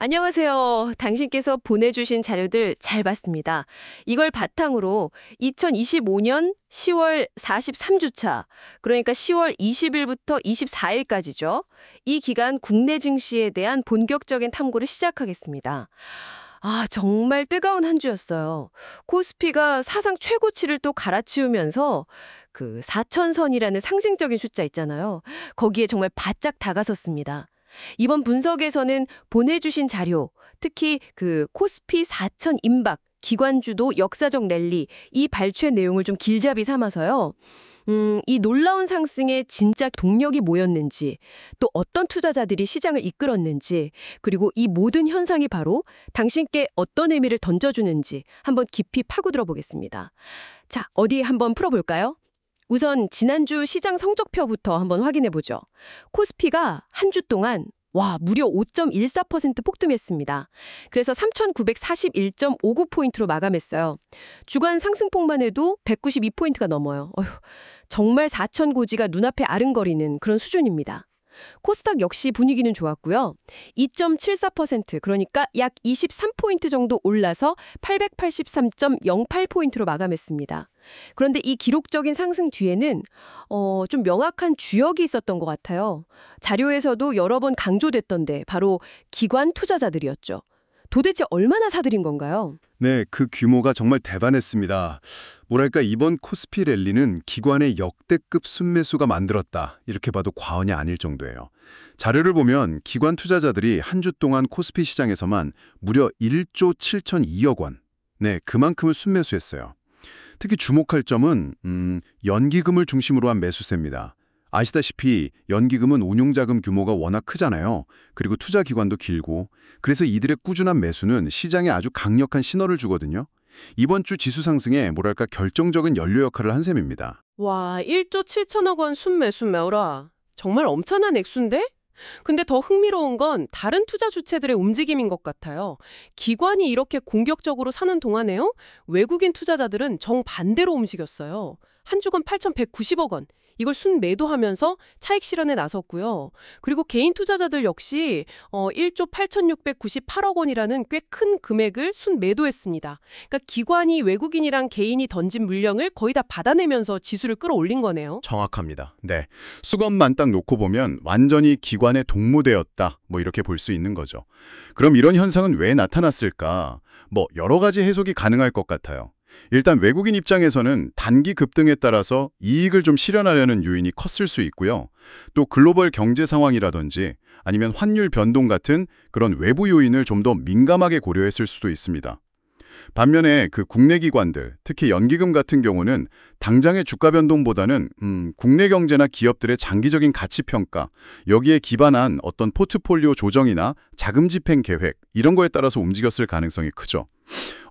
안녕하세요. 당신께서 보내주신 자료들 잘 봤습니다. 이걸 바탕으로 2025년 10월 43주차, 그러니까 10월 20일부터 24일까지죠. 이 기간 국내 증시에 대한 본격적인 탐구를 시작하겠습니다. 정말 뜨거운 한 주였어요. 코스피가 사상 최고치를 또 갈아치우면서 그 4천선이라는 상징적인 숫자 있잖아요. 거기에 정말 바짝 다가섰습니다. 이번 분석에서는 보내주신 자료, 특히 그 코스피 4천 임박, 기관주도 역사적 랠리, 이 발췌 내용을 좀 길잡이 삼아서요. 이 놀라운 상승의 진짜 동력이 뭐였는지, 또 어떤 투자자들이 시장을 이끌었는지, 그리고 이 모든 현상이 바로 당신께 어떤 의미를 던져주는지 한번 깊이 파고들어 보겠습니다. 자, 어디 한번 풀어볼까요? 우선 지난주 시장 성적표부터 한번 확인해 보죠. 코스피가 한 주 동안 무려 5.14% 폭등했습니다. 그래서 3,941.59포인트로 마감했어요. 주간 상승폭만 해도 192포인트가 넘어요. 정말 4천 고지가 눈앞에 아른거리는 그런 수준입니다. 코스닥 역시 분위기는 좋았고요. 2.74%, 그러니까 약 23포인트 정도 올라서 883.08포인트로 마감했습니다. 그런데 이 기록적인 상승 뒤에는 좀 명확한 주역이 있었던 것 같아요. 자료에서도 여러 번 강조됐던데 바로 기관 투자자들이었죠. 도대체 얼마나 사들인 건가요? 네, 그 규모가 정말 대단했습니다. 뭐랄까 이번 코스피 랠리는 기관의 역대급 순매수가 만들었다. 이렇게 봐도 과언이 아닐 정도예요. 자료를 보면 기관 투자자들이 한 주 동안 코스피 시장에서만 무려 1조 7,002억 원. 네, 그만큼을 순매수했어요. 특히 주목할 점은 연기금을 중심으로 한 매수세입니다. 아시다시피 연기금은 운용자금 규모가 워낙 크잖아요. 그리고 투자 기간도 길고 그래서 이들의 꾸준한 매수는 시장에 아주 강력한 신호를 주거든요. 이번 주 지수 상승에 뭐랄까 결정적인 연료 역할을 한 셈입니다. 와, 1조 7천억 원 순매수매우라. 정말 엄청난 액수인데? 근데 더 흥미로운 건 다른 투자 주체들의 움직임인 것 같아요. 기관이 이렇게 공격적으로 사는 동안에요, 외국인 투자자들은 정반대로 움직였어요. 한 주간 8,190억 원. 이걸 순매도하면서 차익 실현에 나섰고요. 그리고 개인 투자자들 역시 1조 8,698억 원이라는 꽤 큰 금액을 순매도했습니다. 그러니까 기관이 외국인이랑 개인이 던진 물량을 거의 다 받아내면서 지수를 끌어올린 거네요. 정확합니다. 네, 수건만 딱 놓고 보면 완전히 기관의 동무되었다. 이렇게 볼 수 있는 거죠. 그럼 이런 현상은 왜 나타났을까? 여러 가지 해석이 가능할 것 같아요. 일단 외국인 입장에서는 단기 급등에 따라서 이익을 좀 실현하려는 요인이 컸을 수 있고요. 또 글로벌 경제 상황이라든지 아니면 환율 변동 같은 그런 외부 요인을 좀 더 민감하게 고려했을 수도 있습니다. 반면에 그 국내 기관들, 특히 연기금 같은 경우는 당장의 주가 변동보다는 국내 경제나 기업들의 장기적인 가치 평가, 여기에 기반한 어떤 포트폴리오 조정이나 자금 집행 계획, 이런 거에 따라서 움직였을 가능성이 크죠.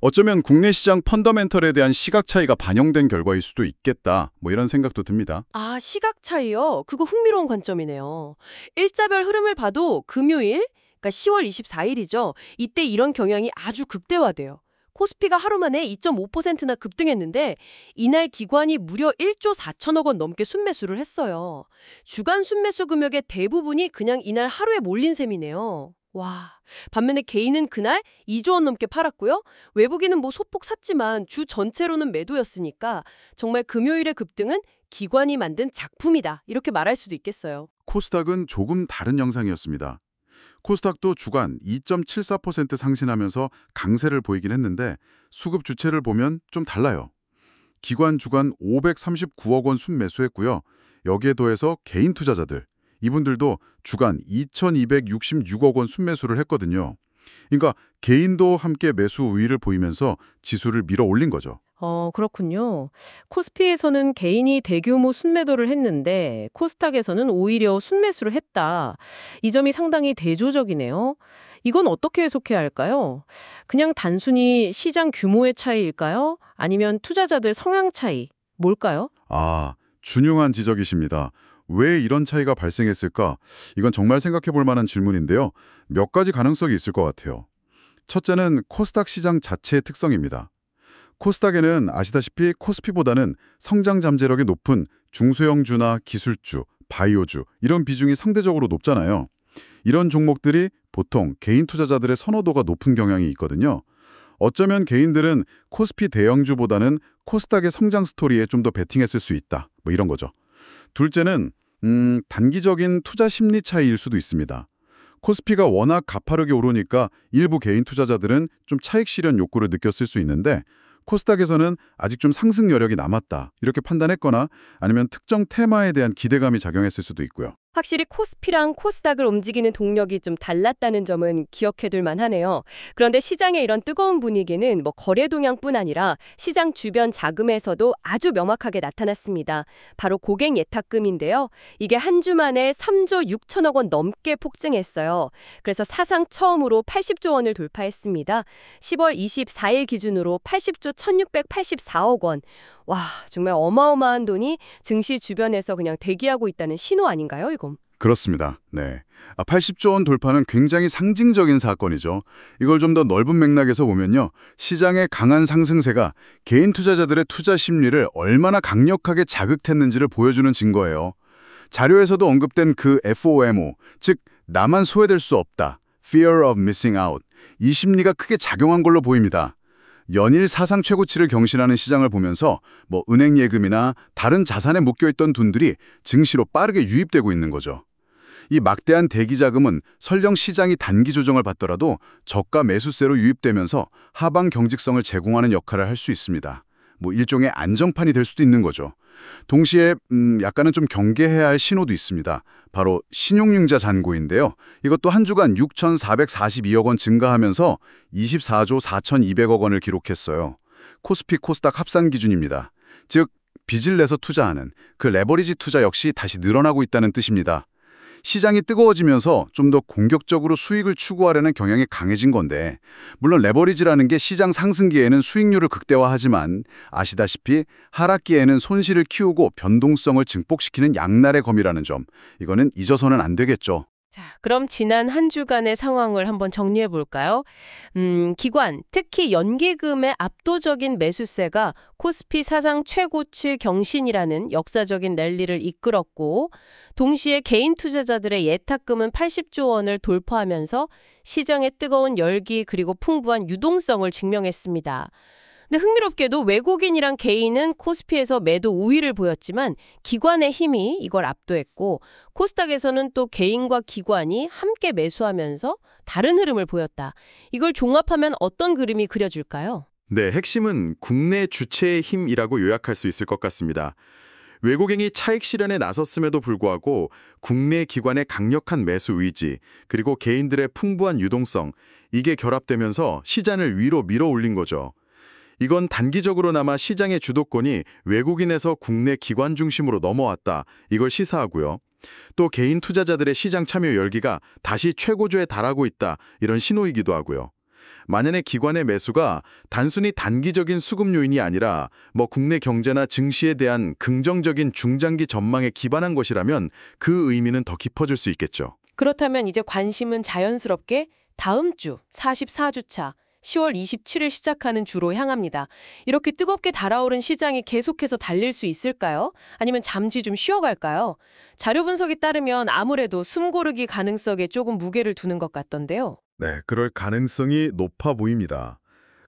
어쩌면 국내 시장 펀더멘털에 대한 시각 차이가 반영된 결과일 수도 있겠다. 이런 생각도 듭니다. 시각 차이요? 그거 흥미로운 관점이네요. 일자별 흐름을 봐도 금요일, 그러니까 10월 24일이죠. 이때 이런 경향이 아주 극대화돼요. 코스피가 하루 만에 2.5%나 급등했는데 이날 기관이 무려 1조 4천억 원 넘게 순매수를 했어요. 주간 순매수 금액의 대부분이 그냥 이날 하루에 몰린 셈이네요. 와, 반면에 개인은 그날 2조 원 넘게 팔았고요. 외국인은 소폭 샀지만 주 전체로는 매도였으니까 정말 금요일의 급등은 기관이 만든 작품이다. 이렇게 말할 수도 있겠어요. 코스닥은 조금 다른 영상이었습니다. 코스닥도 주간 2.74% 상승하면서 강세를 보이긴 했는데 수급 주체를 보면 좀 달라요. 기관 주간 539억 원 순매수했고요. 여기에 더해서 개인 투자자들, 이분들도 주간 2,266억 원 순매수를 했거든요. 그러니까 개인도 함께 매수 우위를 보이면서 지수를 밀어 올린 거죠. 그렇군요. 코스피에서는 개인이 대규모 순매도를 했는데 코스닥에서는 오히려 순매수를 했다. 이 점이 상당히 대조적이네요. 이건 어떻게 해석해야 할까요? 그냥 단순히 시장 규모의 차이일까요? 아니면 투자자들 성향 차이, 뭘까요? 중요한 지적이십니다. 왜 이런 차이가 발생했을까? 이건 정말 생각해 볼 만한 질문인데요. 몇 가지 가능성이 있을 것 같아요. 첫째는 코스닥 시장 자체의 특성입니다. 코스닥에는 아시다시피 코스피보다는 성장 잠재력이 높은 중소형주나 기술주, 바이오주 이런 비중이 상대적으로 높잖아요. 이런 종목들이 보통 개인 투자자들의 선호도가 높은 경향이 있거든요. 어쩌면 개인들은 코스피 대형주보다는 코스닥의 성장 스토리에 좀 더 베팅했을 수 있다. 뭐 이런 거죠. 둘째는 단기적인 투자 심리 차이일 수도 있습니다. 코스피가 워낙 가파르게 오르니까 일부 개인 투자자들은 좀 차익 실현 욕구를 느꼈을 수 있는데 코스닥에서는 아직 좀 상승 여력이 남았다. 이렇게 판단했거나 아니면 특정 테마에 대한 기대감이 작용했을 수도 있고요. 확실히 코스피랑 코스닥을 움직이는 동력이 좀 달랐다는 점은 기억해둘 만하네요. 그런데 시장의 이런 뜨거운 분위기는 거래 동향뿐 아니라 시장 주변 자금에서도 아주 명확하게 나타났습니다. 바로 고객 예탁금인데요. 이게 한 주 만에 3조 6천억 원 넘게 폭증했어요. 그래서 사상 처음으로 80조 원을 돌파했습니다. 10월 24일 기준으로 80조 1684억 원. 와, 정말 어마어마한 돈이 증시 주변에서 그냥 대기하고 있다는 신호 아닌가요, 이건? 그렇습니다. 네. 80조 원 돌파는 굉장히 상징적인 사건이죠. 이걸 좀 더 넓은 맥락에서 보면요. 시장의 강한 상승세가 개인 투자자들의 투자 심리를 얼마나 강력하게 자극했는지를 보여주는 증거예요. 자료에서도 언급된 그 FOMO, 즉 나만 소외될 수 없다, Fear of Missing Out, 이 심리가 크게 작용한 걸로 보입니다. 연일 사상 최고치를 경신하는 시장을 보면서 은행 예금이나 다른 자산에 묶여있던 돈들이 증시로 빠르게 유입되고 있는 거죠. 이 막대한 대기 자금은 설령 시장이 단기 조정을 받더라도 저가 매수세로 유입되면서 하방 경직성을 제공하는 역할을 할 수 있습니다. 일종의 안정판이 될 수도 있는 거죠. 동시에 약간은 좀 경계해야 할 신호도 있습니다. 바로 신용융자 잔고인데요. 이것도 한 주간 6,442억 원 증가하면서 24조 4,200억 원을 기록했어요. 코스피 코스닥 합산 기준입니다. 즉 빚을 내서 투자하는 그 레버리지 투자 역시 다시 늘어나고 있다는 뜻입니다. 시장이 뜨거워지면서 좀 더 공격적으로 수익을 추구하려는 경향이 강해진 건데, 물론 레버리지라는 게 시장 상승기에는 수익률을 극대화하지만 아시다시피 하락기에는 손실을 키우고 변동성을 증폭시키는 양날의 검이라는 점, 이거는 잊어서는 안 되겠죠. 자, 그럼 지난 한 주간의 상황을 한번 정리해 볼까요? 기관, 특히 연기금의 압도적인 매수세가 코스피 사상 최고치 경신이라는 역사적인 랠리를 이끌었고, 동시에 개인 투자자들의 예탁금은 80조 원을 돌파하면서 시장의 뜨거운 열기 그리고 풍부한 유동성을 증명했습니다. 근데 흥미롭게도 외국인이랑 개인은 코스피에서 매도 우위를 보였지만 기관의 힘이 이걸 압도했고, 코스닥에서는 또 개인과 기관이 함께 매수하면서 다른 흐름을 보였다. 이걸 종합하면 어떤 그림이 그려질까요? 네, 핵심은 국내 주체의 힘이라고 요약할 수 있을 것 같습니다. 외국인이 차익 실현에 나섰음에도 불구하고 국내 기관의 강력한 매수 의지, 그리고 개인들의 풍부한 유동성, 이게 결합되면서 시장을 위로 밀어 올린 거죠. 이건 단기적으로나마 시장의 주도권이 외국인에서 국내 기관 중심으로 넘어왔다, 이걸 시사하고요. 또 개인 투자자들의 시장 참여 열기가 다시 최고조에 달하고 있다, 이런 신호이기도 하고요. 만약에 기관의 매수가 단순히 단기적인 수급 요인이 아니라 국내 경제나 증시에 대한 긍정적인 중장기 전망에 기반한 것이라면 그 의미는 더 깊어질 수 있겠죠. 그렇다면 이제 관심은 자연스럽게 다음 주 44주차 10월 27일 시작하는 주로 향합니다. 이렇게 뜨겁게 달아오른 시장이 계속해서 달릴 수 있을까요? 아니면 잠시 좀 쉬어갈까요? 자료 분석에 따르면 아무래도 숨고르기 가능성에 조금 무게를 두는 것 같던데요. 네, 그럴 가능성이 높아 보입니다.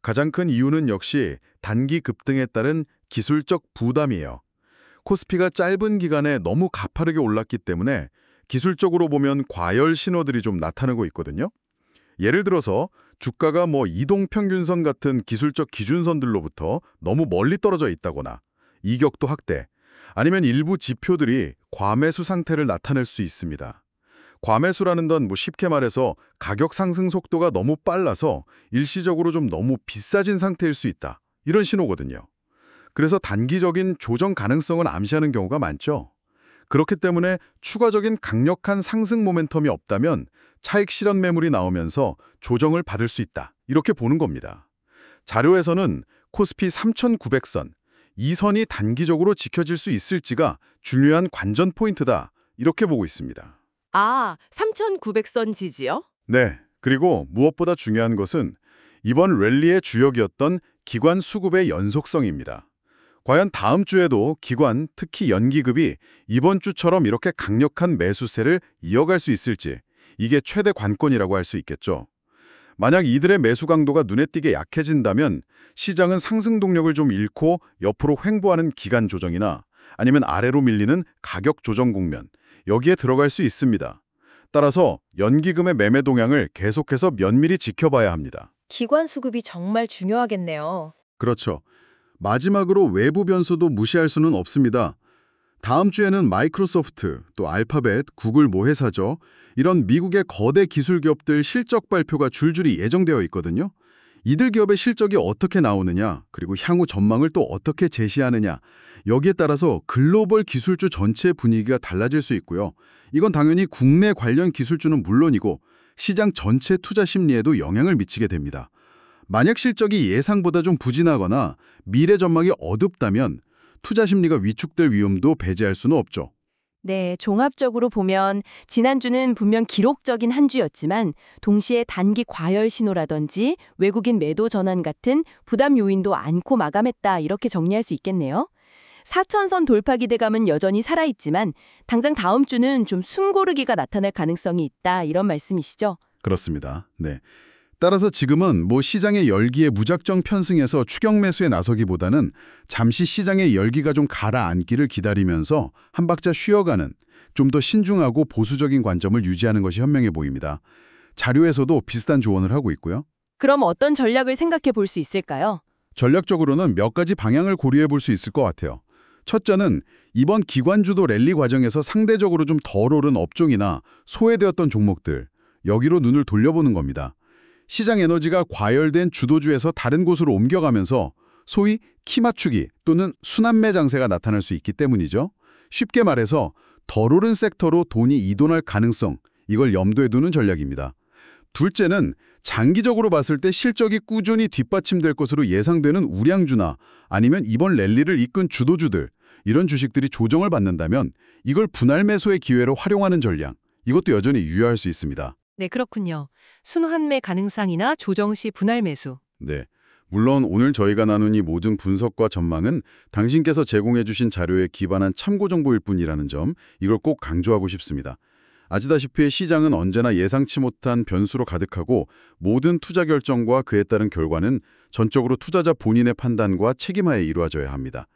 가장 큰 이유는 역시 단기 급등에 따른 기술적 부담이에요. 코스피가 짧은 기간에 너무 가파르게 올랐기 때문에 기술적으로 보면 과열 신호들이 좀 나타나고 있거든요. 예를 들어서 주가가 이동평균선 같은 기술적 기준선들로부터 너무 멀리 떨어져 있다거나 이격도 확대, 아니면 일부 지표들이 과매수 상태를 나타낼 수 있습니다. 과매수라는 건 쉽게 말해서 가격 상승 속도가 너무 빨라서 일시적으로 좀 너무 비싸진 상태일 수 있다, 이런 신호거든요. 그래서 단기적인 조정 가능성을 암시하는 경우가 많죠. 그렇기 때문에 추가적인 강력한 상승 모멘텀이 없다면 차익 실현 매물이 나오면서 조정을 받을 수 있다, 이렇게 보는 겁니다. 자료에서는 코스피 3,900선, 이 선이 단기적으로 지켜질 수 있을지가 중요한 관전 포인트다, 이렇게 보고 있습니다. 아, 3,900선 지지요? 네, 그리고 무엇보다 중요한 것은 이번 랠리의 주역이었던 기관 수급의 연속성입니다. 과연 다음 주에도 기관, 특히 연기급이 이번 주처럼 이렇게 강력한 매수세를 이어갈 수 있을지, 이게 최대 관건이라고 할 수 있겠죠. 만약 이들의 매수 강도가 눈에 띄게 약해진다면 시장은 상승 동력을 좀 잃고 옆으로 횡보하는 기간 조정이나 아니면 아래로 밀리는 가격 조정 국면, 여기에 들어갈 수 있습니다. 따라서 연기금의 매매 동향을 계속해서 면밀히 지켜봐야 합니다. 기관 수급이 정말 중요하겠네요. 그렇죠. 마지막으로 외부 변수도 무시할 수는 없습니다. 다음 주에는 마이크로소프트, 또 알파벳, 구글 모회사죠. 이런 미국의 거대 기술 기업들 실적 발표가 줄줄이 예정되어 있거든요. 이들 기업의 실적이 어떻게 나오느냐, 그리고 향후 전망을 또 어떻게 제시하느냐, 여기에 따라서 글로벌 기술주 전체의 분위기가 달라질 수 있고요. 이건 당연히 국내 관련 기술주는 물론이고 시장 전체 투자 심리에도 영향을 미치게 됩니다. 만약 실적이 예상보다 좀 부진하거나 미래 전망이 어둡다면 투자 심리가 위축될 위험도 배제할 수는 없죠. 네, 종합적으로 보면 지난주는 분명 기록적인 한 주였지만 동시에 단기 과열 신호라든지 외국인 매도 전환 같은 부담 요인도 않고 마감했다, 이렇게 정리할 수 있겠네요. 4천선 돌파 기대감은 여전히 살아있지만 당장 다음 주는 좀 숨고르기가 나타날 가능성이 있다, 이런 말씀이시죠? 그렇습니다. 네. 따라서 지금은 시장의 열기에 무작정 편승해서 추격 매수에 나서기보다는 잠시 시장의 열기가 좀 가라앉기를 기다리면서 한 박자 쉬어가는, 좀 더 신중하고 보수적인 관점을 유지하는 것이 현명해 보입니다. 자료에서도 비슷한 조언을 하고 있고요. 그럼 어떤 전략을 생각해 볼 수 있을까요? 전략적으로는 몇 가지 방향을 고려해 볼 수 있을 것 같아요. 첫째는 이번 기관주도 랠리 과정에서 상대적으로 좀 덜 오른 업종이나 소외되었던 종목들, 여기로 눈을 돌려보는 겁니다. 시장 에너지가 과열된 주도주에서 다른 곳으로 옮겨가면서 소위 키 맞추기 또는 순환매 장세가 나타날 수 있기 때문이죠. 쉽게 말해서 덜 오른 섹터로 돈이 이동할 가능성, 이걸 염두에 두는 전략입니다. 둘째는 장기적으로 봤을 때 실적이 꾸준히 뒷받침될 것으로 예상되는 우량주나 아니면 이번 랠리를 이끈 주도주들, 이런 주식들이 조정을 받는다면 이걸 분할 매수의 기회로 활용하는 전략, 이것도 여전히 유효할 수 있습니다. 네, 그렇군요. 순환매 가능성이나 조정 시 분할 매수. 네. 물론 오늘 저희가 나눈 이 모든 분석과 전망은 당신께서 제공해 주신 자료에 기반한 참고 정보일 뿐이라는 점, 이걸 꼭 강조하고 싶습니다. 아시다시피 시장은 언제나 예상치 못한 변수로 가득하고 모든 투자 결정과 그에 따른 결과는 전적으로 투자자 본인의 판단과 책임하에 이루어져야 합니다.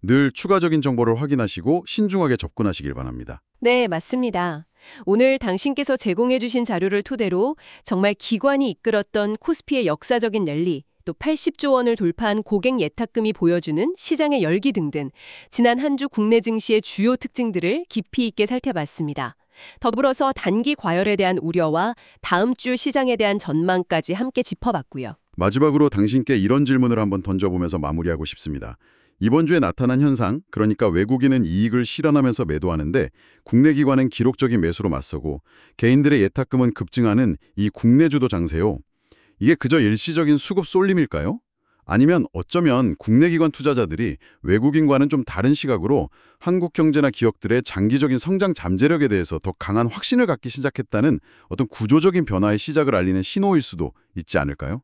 늘 추가적인 정보를 확인하시고 신중하게 접근하시길 바랍니다. 네, 맞습니다. 오늘 당신께서 제공해 주신 자료를 토대로 정말 기관이 이끌었던 코스피의 역사적인 랠리, 또 80조 원을 돌파한 고객 예탁금이 보여주는 시장의 열기 등등 지난 한 주 국내 증시의 주요 특징들을 깊이 있게 살펴봤습니다. 더불어서 단기 과열에 대한 우려와 다음 주 시장에 대한 전망까지 함께 짚어봤고요. 마지막으로 당신께 이런 질문을 한번 던져보면서 마무리하고 싶습니다. 이번 주에 나타난 현상, 그러니까 외국인은 이익을 실현하면서 매도하는데 국내 기관은 기록적인 매수로 맞서고 개인들의 예탁금은 급증하는 이 국내 주도 장세요. 이게 그저 일시적인 수급 쏠림일까요? 아니면 어쩌면 국내 기관 투자자들이 외국인과는 좀 다른 시각으로 한국 경제나 기업들의 장기적인 성장 잠재력에 대해서 더 강한 확신을 갖기 시작했다는 어떤 구조적인 변화의 시작을 알리는 신호일 수도 있지 않을까요?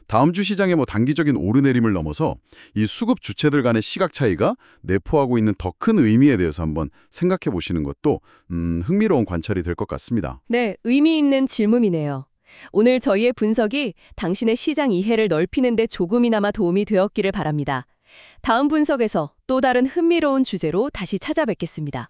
다음 주 시장의 단기적인 오르내림을 넘어서 이 수급 주체들 간의 시각 차이가 내포하고 있는 더 큰 의미에 대해서 한번 생각해 보시는 것도 흥미로운 관찰이 될 것 같습니다. 네, 의미 있는 질문이네요. 오늘 저희의 분석이 당신의 시장 이해를 넓히는 데 조금이나마 도움이 되었기를 바랍니다. 다음 분석에서 또 다른 흥미로운 주제로 다시 찾아뵙겠습니다.